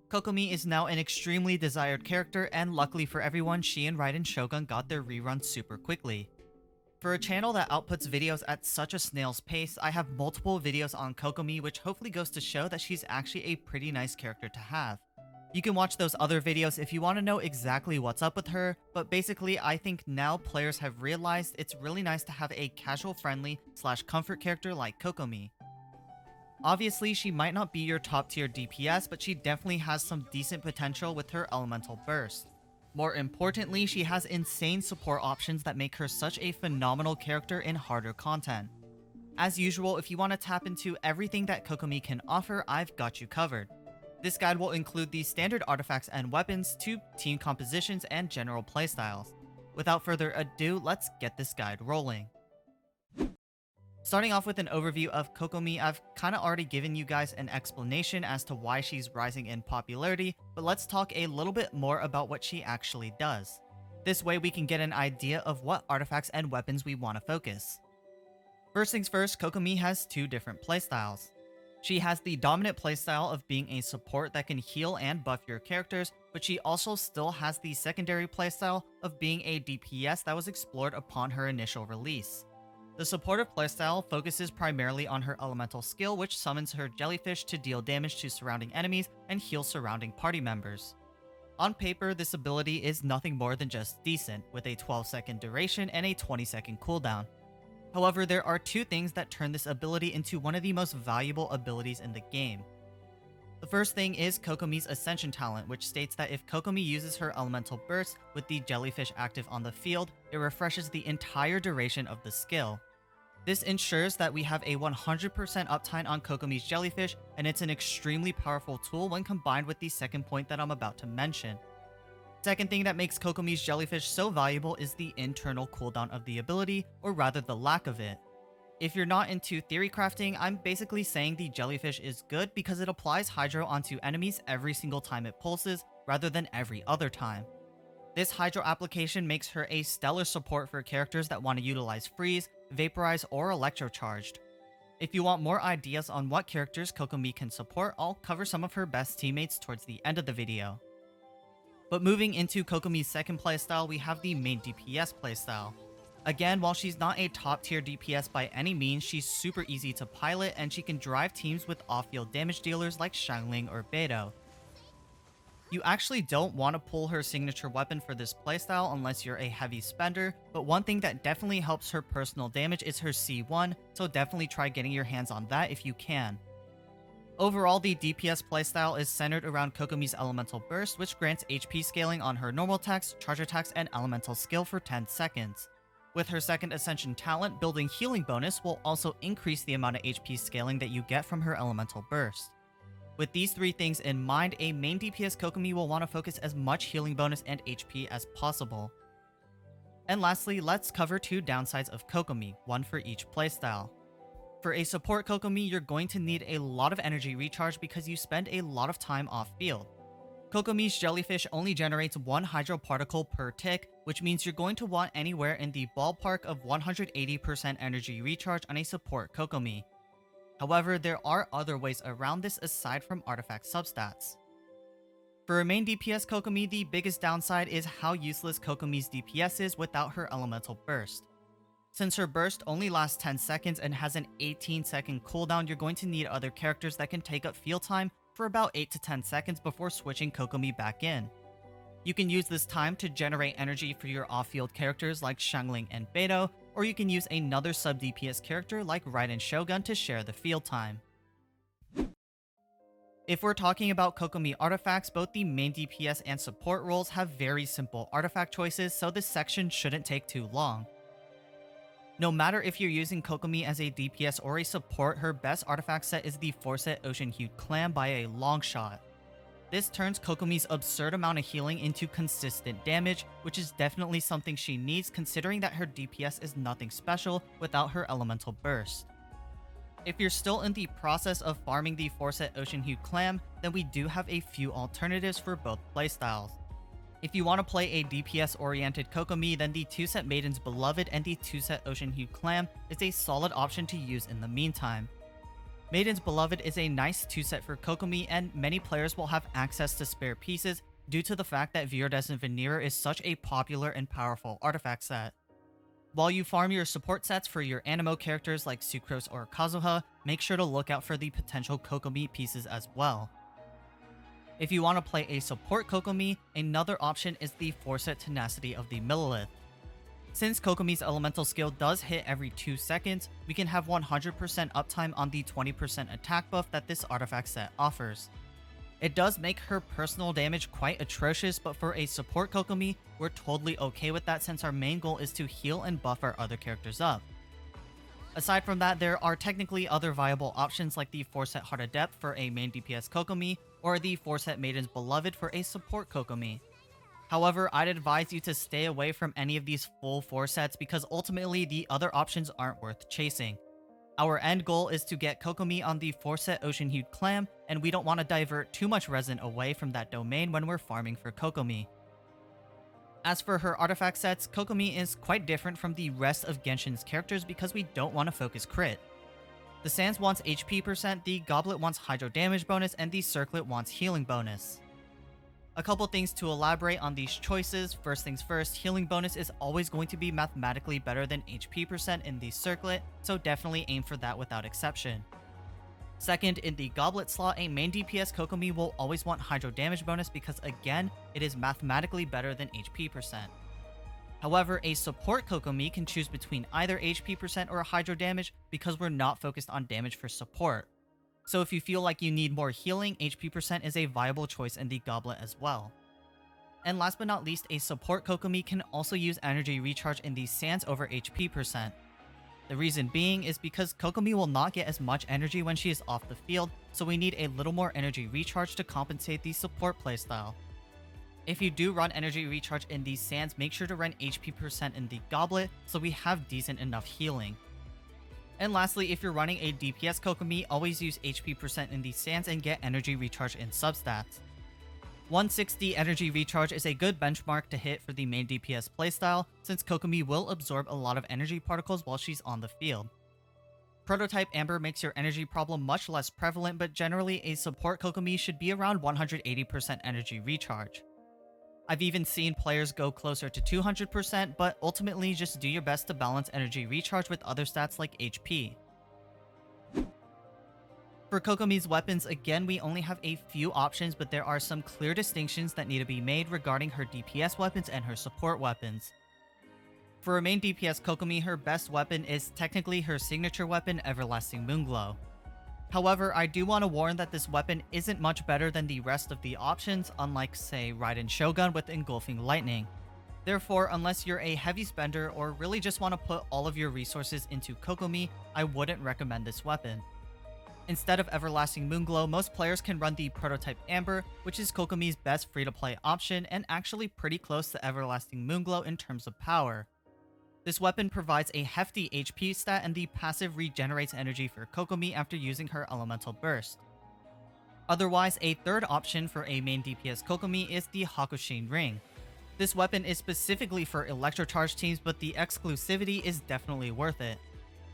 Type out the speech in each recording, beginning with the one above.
Kokomi is now an extremely desired character, and luckily for everyone, she and Raiden Shogun got their rerun super quickly. For a channel that outputs videos at such a snail's pace, I have multiple videos on Kokomi, which hopefully goes to show that she's actually a pretty nice character to have. You can watch those other videos if you want to know exactly what's up with her, but basically I think now players have realized it's really nice to have a casual friendly / comfort character like Kokomi. Obviously, she might not be your top tier DPS, but she definitely has some decent potential with her elemental burst. More importantly, she has insane support options that make her such a phenomenal character in harder content. As usual, if you want to tap into everything that Kokomi can offer, I've got you covered. This guide will include the standard artifacts and weapons to team compositions and general playstyles. Without further ado, let's get this guide rolling. Starting off with an overview of Kokomi, I've kinda already given you guys an explanation as to why she's rising in popularity, but let's talk a little bit more about what she actually does. This way we can get an idea of what artifacts and weapons we want to focus. First things first, Kokomi has two different playstyles. She has the dominant playstyle of being a support that can heal and buff your characters, but she also still has the secondary playstyle of being a DPS that was explored upon her initial release. The supportive playstyle focuses primarily on her elemental skill, which summons her jellyfish to deal damage to surrounding enemies and heal surrounding party members. On paper, this ability is nothing more than just decent, with a 12-second duration and a 20-second cooldown. However, there are two things that turn this ability into one of the most valuable abilities in the game. The first thing is Kokomi's Ascension talent, which states that if Kokomi uses her elemental burst with the jellyfish active on the field, it refreshes the entire duration of the skill. This ensures that we have a 100% uptime on Kokomi's jellyfish, and it's an extremely powerful tool when combined with the second point that I'm about to mention. Second thing that makes Kokomi's jellyfish so valuable is the internal cooldown of the ability, or rather the lack of it. If you're not into theory crafting, I'm basically saying the jellyfish is good because it applies hydro onto enemies every single time it pulses, rather than every other time. This hydro application makes her a stellar support for characters that want to utilize freeze, vaporize, or electrocharged. If you want more ideas on what characters Kokomi can support, I'll cover some of her best teammates towards the end of the video. But moving into Kokomi's second playstyle, we have the main DPS playstyle. Again, while she's not a top tier DPS by any means, she's super easy to pilot and she can drive teams with off-field damage dealers like Xiangling or Beidou. You actually don't want to pull her signature weapon for this playstyle unless you're a heavy spender, but one thing that definitely helps her personal damage is her C1, so definitely try getting your hands on that if you can. Overall, the DPS playstyle is centered around Kokomi's Elemental Burst, which grants HP scaling on her normal attacks, charge attacks, and elemental skill for 10 seconds. With her second Ascension talent, building healing bonus will also increase the amount of HP scaling that you get from her Elemental Burst. With these three things in mind, a main DPS Kokomi will want to focus as much healing bonus and HP as possible. And lastly, let's cover two downsides of Kokomi, one for each playstyle. For a support Kokomi, you're going to need a lot of energy recharge because you spend a lot of time off-field. Kokomi's jellyfish only generates one hydro particle per tick, which means you're going to want anywhere in the ballpark of 180% energy recharge on a support Kokomi. However, there are other ways around this aside from artifact substats. For a main DPS Kokomi, the biggest downside is how useless Kokomi's DPS is without her elemental burst. Since her burst only lasts 10 seconds and has an 18-second cooldown, you're going to need other characters that can take up field time for about 8 to 10 seconds before switching Kokomi back in. You can use this time to generate energy for your off-field characters like Xiangling and Beidou, or you can use another sub-DPS character like Raiden Shogun to share the field time. If we're talking about Kokomi artifacts, both the main DPS and support roles have very simple artifact choices, so this section shouldn't take too long. No matter if you're using Kokomi as a DPS or a support, her best artifact set is the 4-set Ocean Hued Clam by a long shot. This turns Kokomi's absurd amount of healing into consistent damage, which is definitely something she needs considering that her DPS is nothing special without her elemental burst. If you're still in the process of farming the 4-set Ocean Hued Clam, then we do have a few alternatives for both playstyles. If you want to play a DPS-oriented Kokomi, then the 2-set Maiden's Beloved and the 2-set Ocean Hued Clam is a solid option to use in the meantime. Maiden's Beloved is a nice 2-set for Kokomi, and many players will have access to spare pieces due to the fact that Viridescent Veneer is such a popular and powerful artifact set. While you farm your support sets for your Animo characters like Sucrose or Kazuha, make sure to look out for the potential Kokomi pieces as well. If you want to play a support Kokomi, another option is the 4-set Tenacity of the Millilith. Since Kokomi's elemental skill does hit every 2 seconds, we can have 100% uptime on the 20% attack buff that this artifact set offers. It does make her personal damage quite atrocious, but for a support Kokomi, we're totally okay with that since our main goal is to heal and buff our other characters up. Aside from that, there are technically other viable options like the 4-set Heart of Depth for a main DPS Kokomi, or the 4-set Maiden's Beloved for a support Kokomi. However, I'd advise you to stay away from any of these full 4 sets because ultimately the other options aren't worth chasing. Our end goal is to get Kokomi on the 4-set Ocean Hued Clam, and we don't want to divert too much resin away from that domain when we're farming for Kokomi. As for her artifact sets, Kokomi is quite different from the rest of Genshin's characters because we don't want to focus crit. The Sands wants HP percent, the Goblet wants Hydro damage bonus, and the Circlet wants healing bonus. A couple things to elaborate on these choices. First things first, healing bonus is always going to be mathematically better than HP percent in the Circlet, so definitely aim for that without exception. Second, in the Goblet slot, a main DPS Kokomi will always want Hydro damage bonus because again, it is mathematically better than HP percent. However, a support Kokomi can choose between either HP percent or Hydro damage because we're not focused on damage for support. So if you feel like you need more healing, HP percent is a viable choice in the Goblet as well. And last but not least, a support Kokomi can also use energy recharge in the Sands over HP percent. The reason being is because Kokomi will not get as much energy when she is off the field, so we need a little more energy recharge to compensate the support playstyle. If you do run energy recharge in these Sands, make sure to run HP percent in the Goblet so we have decent enough healing. And lastly, if you're running a DPS Kokomi, always use HP percent in the Sands and get energy recharge in substats. 160 energy recharge is a good benchmark to hit for the main DPS playstyle, since Kokomi will absorb a lot of energy particles while she's on the field. Prototype Amber makes your energy problem much less prevalent, but generally a support Kokomi should be around 180% energy recharge. I've even seen players go closer to 200%, but ultimately just do your best to balance energy recharge with other stats like HP. For Kokomi's weapons, again, we only have a few options, but there are some clear distinctions that need to be made regarding her DPS weapons and her support weapons. For a main DPS Kokomi, her best weapon is technically her signature weapon, Everlasting Moonglow. However, I do want to warn that this weapon isn't much better than the rest of the options, unlike, say, Raiden Shogun with Engulfing Lightning. Therefore, unless you're a heavy spender or really just want to put all of your resources into Kokomi, I wouldn't recommend this weapon. Instead of Everlasting Moonglow, most players can run the Prototype Amber, which is Kokomi's best free-to-play option and actually pretty close to Everlasting Moonglow in terms of power. This weapon provides a hefty HP stat and the passive regenerates energy for Kokomi after using her Elemental Burst. Otherwise, a third option for a main DPS Kokomi is the Hakushin Ring. This weapon is specifically for Electrocharge teams, but the exclusivity is definitely worth it.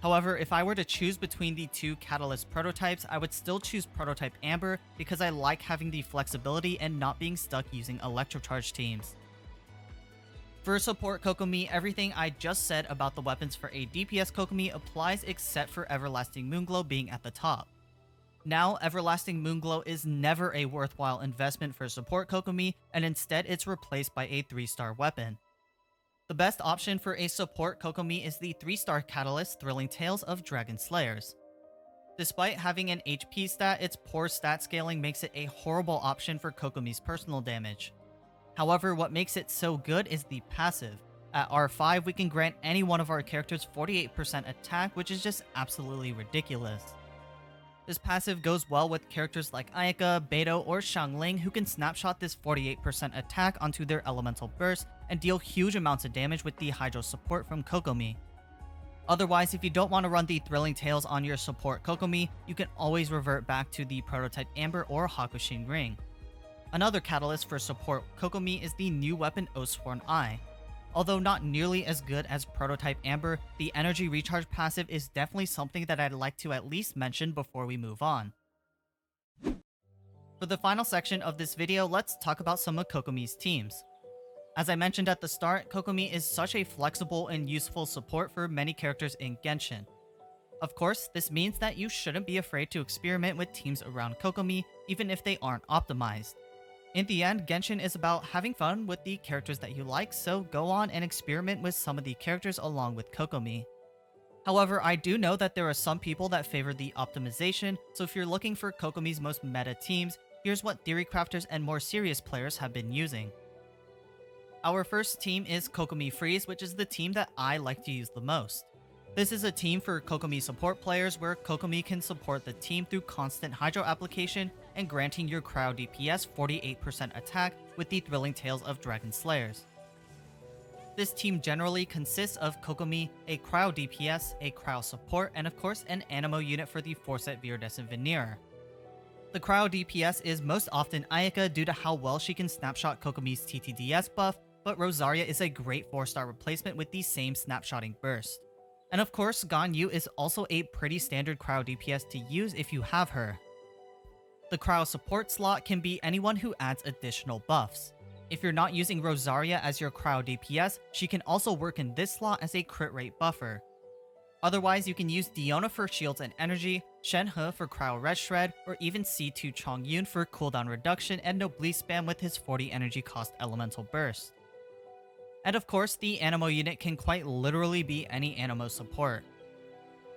However, if I were to choose between the two Catalyst prototypes, I would still choose Prototype Amber because I like having the flexibility and not being stuck using Electrocharge teams. For support Kokomi, everything I just said about the weapons for a DPS Kokomi applies except for Everlasting Moonglow being at the top. Now, Everlasting Moonglow is never a worthwhile investment for support Kokomi, and instead it's replaced by a 3-star weapon. The best option for a support Kokomi is the 3-star Catalyst Thrilling Tales of Dragon Slayers. Despite having an HP stat, its poor stat scaling makes it a horrible option for Kokomi's personal damage. However, what makes it so good is the passive. At R5, we can grant any one of our characters 48% attack, which is just absolutely ridiculous. This passive goes well with characters like Ayaka, Beidou, or Xiangling, who can snapshot this 48% attack onto their Elemental Burst and deal huge amounts of damage with the Hydro support from Kokomi. Otherwise, if you don't want to run the Thrilling Tales on your support Kokomi, you can always revert back to the Prototype Amber or Hakushin Ring. Another catalyst for support Kokomi is the new weapon Oathsworn Eye. Although not nearly as good as Prototype Amber, the energy recharge passive is definitely something that I'd like to at least mention before we move on. For the final section of this video, let's talk about some of Kokomi's teams. As I mentioned at the start, Kokomi is such a flexible and useful support for many characters in Genshin. Of course, this means that you shouldn't be afraid to experiment with teams around Kokomi, even if they aren't optimized. In the end, Genshin is about having fun with the characters that you like, so go on and experiment with some of the characters along with Kokomi. However, I do know that there are some people that favor the optimization, so if you're looking for Kokomi's most meta teams, here's what theory crafters and more serious players have been using. Our first team is Kokomi Freeze, which is the team that I like to use the most. This is a team for Kokomi support players where Kokomi can support the team through constant Hydro application and granting your cryo DPS 48% attack with the Thrilling Tales of Dragon Slayers. This team generally consists of Kokomi, a cryo DPS, a cryo support, and of course an animo unit for the Forset Viridescent Veneer. The cryo DPS is most often Ayaka due to how well she can snapshot Kokomi's TTDS buff, but Rosaria is a great 4-star replacement with the same snapshotting burst. And of course, Ganyu is also a pretty standard cryo DPS to use if you have her. The cryo support slot can be anyone who adds additional buffs. If you're not using Rosaria as your cryo DPS, she can also work in this slot as a crit rate buffer. Otherwise, you can use Diona for shields and energy, Shenhe for cryo red shred, or even C2 Chongyun for cooldown reduction and Noblis spam with his 40 energy cost elemental burst. And of course, the Animo unit can quite literally be any Animo support.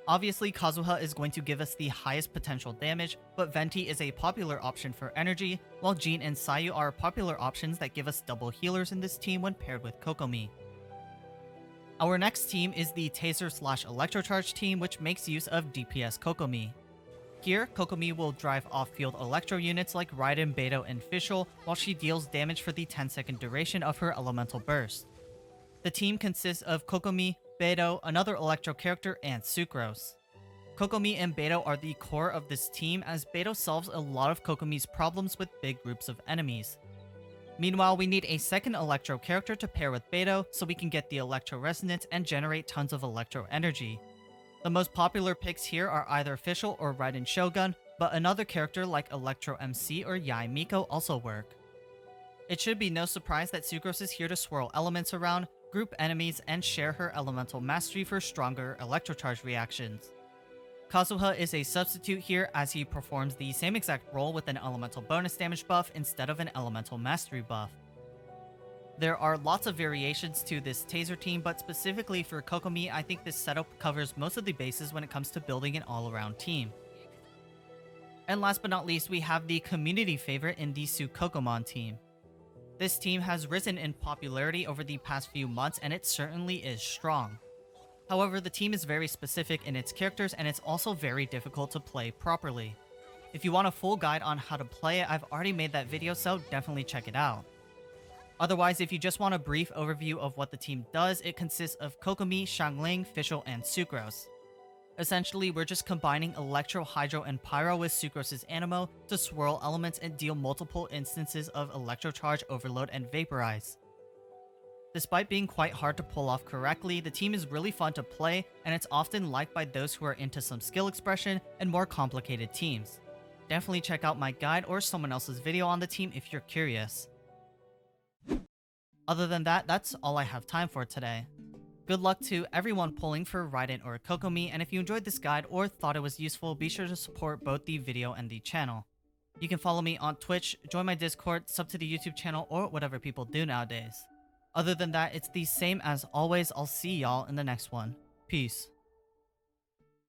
Obviously, Kazuha is going to give us the highest potential damage, but Venti is a popular option for energy, while Jean and Sayu are popular options that give us double healers in this team when paired with Kokomi. Our next team is the Taser/Electrocharge team, which makes use of DPS Kokomi. Here, Kokomi will drive off-field electro units like Raiden, Beidou, and Fischl, while she deals damage for the 10-second duration of her elemental burst. The team consists of Kokomi, Beidou, another electro character, and Sucrose. Kokomi and Beidou are the core of this team, as Beidou solves a lot of Kokomi's problems with big groups of enemies. Meanwhile, we need a second electro character to pair with Beidou so we can get the electro resonance and generate tons of electro energy. The most popular picks here are either Fischl or Raiden Shogun, but another character like Electro MC or Yai Miko also work. It should be no surprise that Sucrose is here to swirl elements around, group enemies, and share her elemental mastery for stronger electrocharge reactions. Kazuha is a substitute here as he performs the same exact role with an elemental bonus damage buff instead of an elemental mastery buff. There are lots of variations to this Taser team, but specifically for Kokomi, I think this setup covers most of the bases when it comes to building an all-around team. And last but not least, we have the community favorite in the Sukokomon team. This team has risen in popularity over the past few months, and it certainly is strong. However, the team is very specific in its characters, and it's also very difficult to play properly. If you want a full guide on how to play it, I've already made that video, so definitely check it out. Otherwise, if you just want a brief overview of what the team does, it consists of Kokomi, Xiangling, Fischl, and Sucrose. Essentially, we're just combining Electro, Hydro, and Pyro with Sucrose's Animo to swirl elements and deal multiple instances of Electrocharge, Overload, and Vaporize. Despite being quite hard to pull off correctly, the team is really fun to play, and it's often liked by those who are into some skill expression and more complicated teams. Definitely check out my guide or someone else's video on the team if you're curious. Other than that, that's all I have time for today. Good luck to everyone pulling for Raiden or Kokomi, and if you enjoyed this guide or thought it was useful, be sure to support both the video and the channel. You can follow me on Twitch, join my Discord, sub to the YouTube channel, or whatever people do nowadays. Other than that, it's the same as always. I'll see y'all in the next one. Peace.